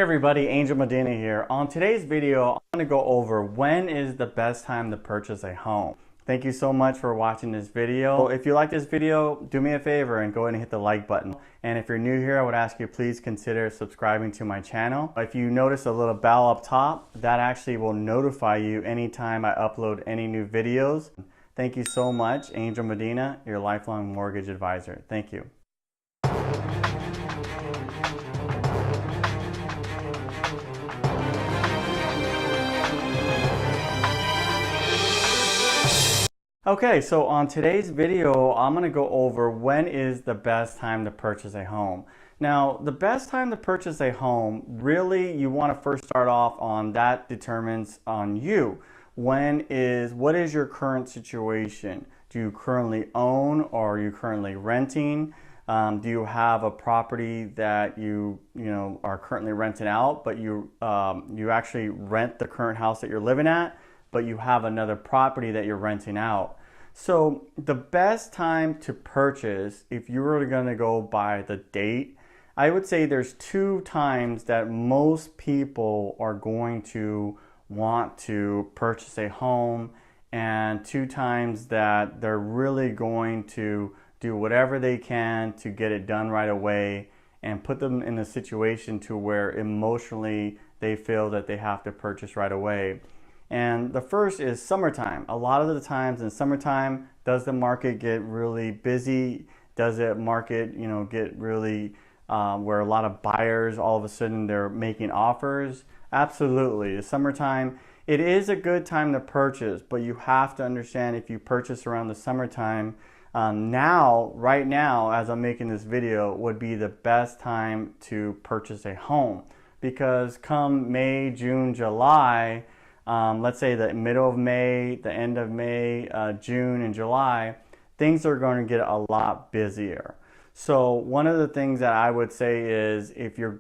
Hey everybody, Angel Medina here. On today's video, I'm going to go over when is the best time to purchase a home. Thank you so much for watching this video. If you like this video, do me a favor and go ahead and hit the like button. And if you're new here, I would ask you please consider subscribing to my channel. If you notice a little bell up top, that actually will notify you anytime I upload any new videos. Thank you so much, Angel Medina, your lifelong mortgage advisor. Thank you. Okay, so on today's video, I'm going to go over when is the best time to purchase a home. Now, the best time to purchase a home, really you want to first start off on that determines on you. What is your current situation? Do you currently own or are you currently renting? Do you have a property that you are currently renting out, but you actually rent the current house that you're living at, but you have another property that you're renting out? So the best time to purchase, if you were going to go by the date, I would say there's two times that most people are going to want to purchase a home, and two times that they're really going to do whatever they can to get it done right away and put them in a situation to where emotionally they feel that they have to purchase right away. And the first is summertime. A lot of the times in summertime, does the market get really busy? Does the market, get really where a lot of buyers all of a sudden they're making offers? Absolutely. The summertime, it is a good time to purchase, but you have to understand if you purchase around the summertime, right now, as I'm making this video, would be the best time to purchase a home, because come May, June, July, let's say the middle of May, the end of May, June and July, things are going to get a lot busier. So one of the things that I would say is if you're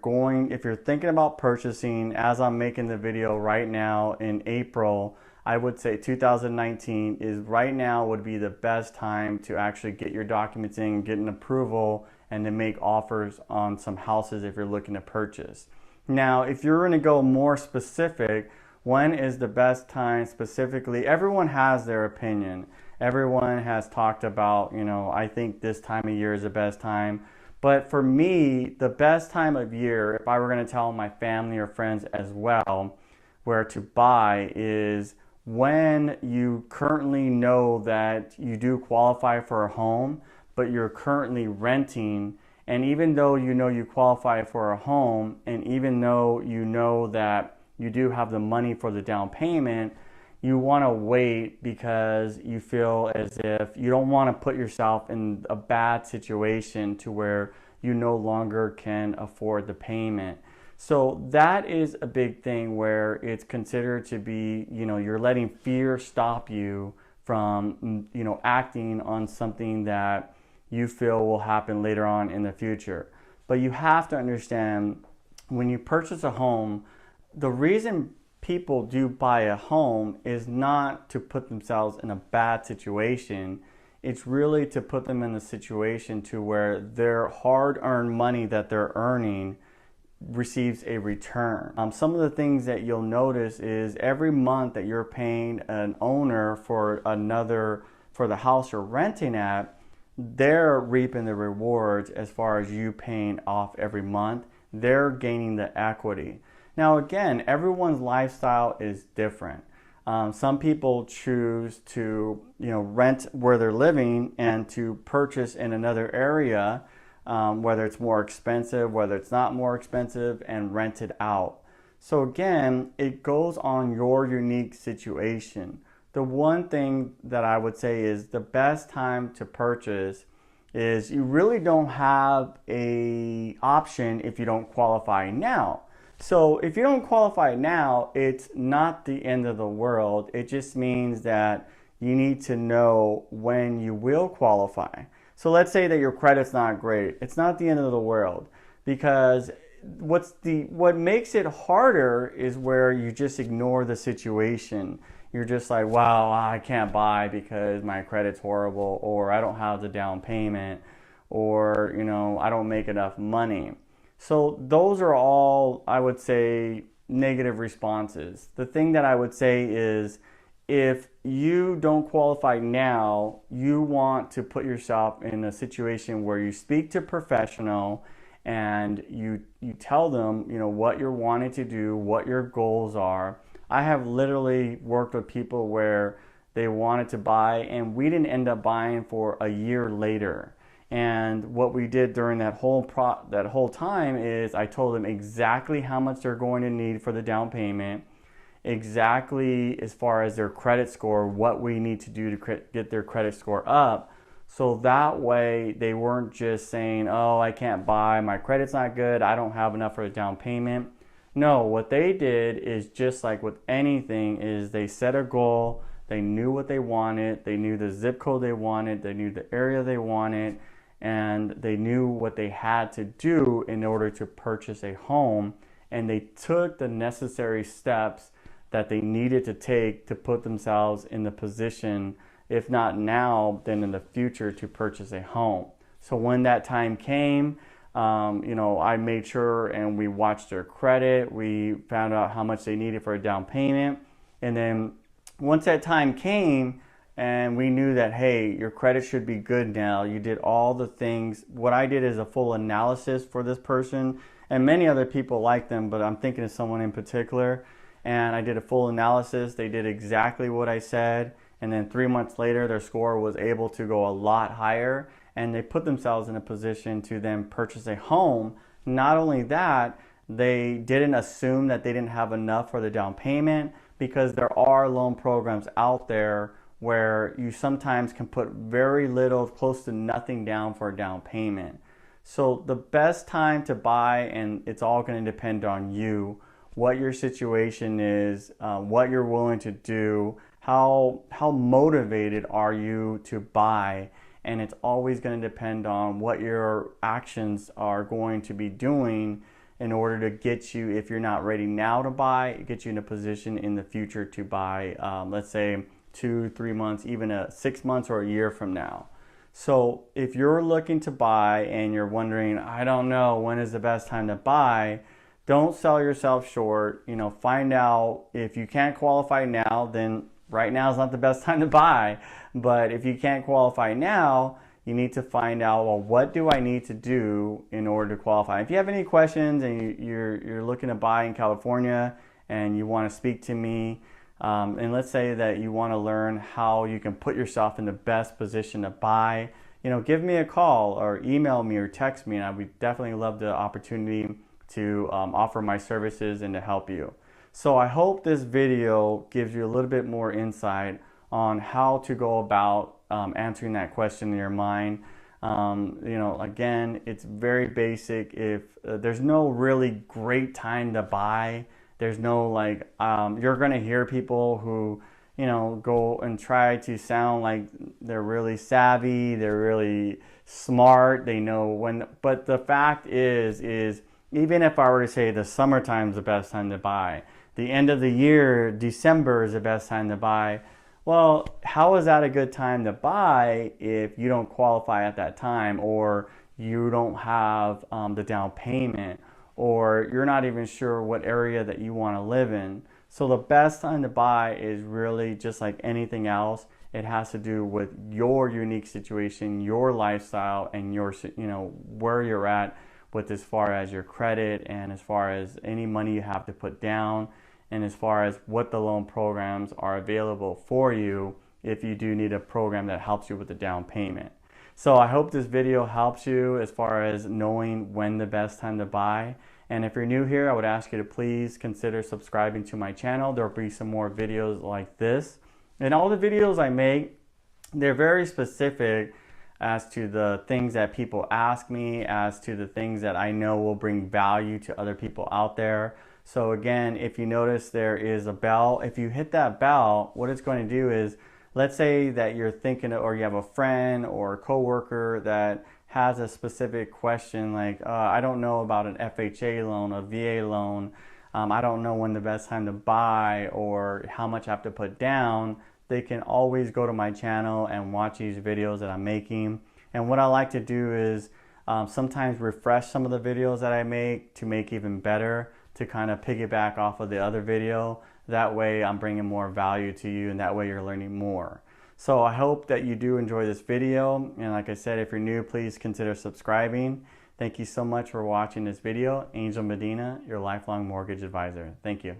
thinking about purchasing, as I'm making the video right now in April, I would say 2019 is right now would be the best time to actually get your documents in, get an approval, and to make offers on some houses if you're looking to purchase. Now, if you're going to go more specific, when is the best time specifically? Everyone has their opinion. Everyone has talked about, I think this time of year is the best time. But for me, the best time of year, if I were going to tell my family or friends as well, where to buy is when you currently know that you do qualify for a home, but you're currently renting. And even though you qualify for a home, and even though you know that you do have the money for the down payment, you want to wait because you feel as if you don't want to put yourself in a bad situation to where you no longer can afford the payment. So that is a big thing where it's considered to be, you're letting fear stop you from, acting on something that you feel will happen later on in the future. But you have to understand, when you purchase a home, the reason people do buy a home is not to put themselves in a bad situation. It's really to put them in a situation to where their hard-earned money that they're earning receives a return. Some of the things that you'll notice is every month that you're paying an owner for the house you're renting at, they're reaping the rewards as far as you paying off every month. They're gaining the equity. Now again, everyone's lifestyle is different. Some people choose to rent where they're living and to purchase in another area, whether it's more expensive, whether it's not more expensive, and rent it out. So again, it goes on your unique situation. The one thing that I would say is the best time to purchase is you really don't have an option if you don't qualify now. So if you don't qualify now, it's not the end of the world. It just means that you need to know when you will qualify. So let's say that your credit's not great. It's not the end of the world, because what makes it harder is where you just ignore the situation. You're just like, wow, I can't buy because my credit's horrible, or I don't have the down payment, or I don't make enough money. So those are all, I would say, negative responses. The thing that I would say is, if you don't qualify now, you want to put yourself in a situation where you speak to a professional and you tell them, what you're wanting to do, what your goals are. I have literally worked with people where they wanted to buy and we didn't end up buying for a year later. And what we did during that whole time is I told them exactly how much they're going to need for the down payment, exactly as far as their credit score, what we need to do to get their credit score up. So that way they weren't just saying, oh, I can't buy, my credit's not good, I don't have enough for a down payment. No, what they did is, just like with anything, is they set a goal, they knew what they wanted, they knew the zip code they wanted, they knew the area they wanted, and they knew what they had to do in order to purchase a home, and they took the necessary steps that they needed to take to put themselves in the position, if not now, then in the future, to purchase a home. So when that time came, I made sure and we watched their credit. We found out how much they needed for a down payment. And then once that time came and we knew that, hey, your credit should be good now, you did all the things. What I did is a full analysis for this person and many other people like them, but I'm thinking of someone in particular. And I did a full analysis. They did exactly what I said. And then 3 months later, their score was able to go a lot higher, and they put themselves in a position to then purchase a home. Not only that, they didn't assume that they didn't have enough for the down payment, because there are loan programs out there where you sometimes can put very little, close to nothing down for a down payment. So the best time to buy, and it's all going to depend on you, what your situation is, what you're willing to do, how motivated are you to buy, and it's always going to depend on what your actions are going to be doing in order to get you, if you're not ready now to buy, get you in a position in the future to buy, let's say 2-3 months, even 6 months or a year from now. So if you're looking to buy and you're wondering, I don't know, when is the best time to buy, don't sell yourself short. Find out if you can't qualify now, then right now is not the best time to buy. But if you can't qualify now, you need to find out, well, what do I need to do in order to qualify? If you have any questions and you're looking to buy in California and you want to speak to me, and let's say that you want to learn how you can put yourself in the best position to buy, give me a call or email me or text me, and I would definitely love the opportunity to offer my services and to help you. So I hope this video gives you a little bit more insight on how to go about answering that question in your mind. Again, it's very basic. If there's no really great time to buy, there's no you're going to hear people who go and try to sound like they're really savvy, they're really smart, they know when. But the fact is even if I were to say the summertime is the best time to buy, the end of the year, December is the best time to buy, well, how is that a good time to buy if you don't qualify at that time, or you don't have the down payment, or you're not even sure what area that you want to live in? So the best time to buy is really just like anything else. It has to do with your unique situation, your lifestyle, and your, where you're at with as far as your credit and as far as any money you have to put down, and as far as what the loan programs are available for you if you do need a program that helps you with the down payment. So I hope this video helps you as far as knowing when the best time to buy. And if you're new here, I would ask you to please consider subscribing to my channel. There'll be some more videos like this. And all the videos I make, they're very specific as to the things that people ask me, as to the things that I know will bring value to other people out there. So again, if you notice there is a bell, if you hit that bell, what it's going to do is, let's say that you're thinking, or you have a friend or a coworker that has a specific question like, I don't know about an FHA loan, a VA loan, I don't know when the best time to buy or how much I have to put down, they can always go to my channel and watch these videos that I'm making. And what I like to do is sometimes refresh some of the videos that I make to make even better, to kind of piggyback off of the other video. That way I'm bringing more value to you, and that way you're learning more. So I hope that you do enjoy this video, and like I said, if you're new, please consider subscribing. Thank you so much for watching this video. Angel Medina, your lifelong mortgage advisor. Thank you.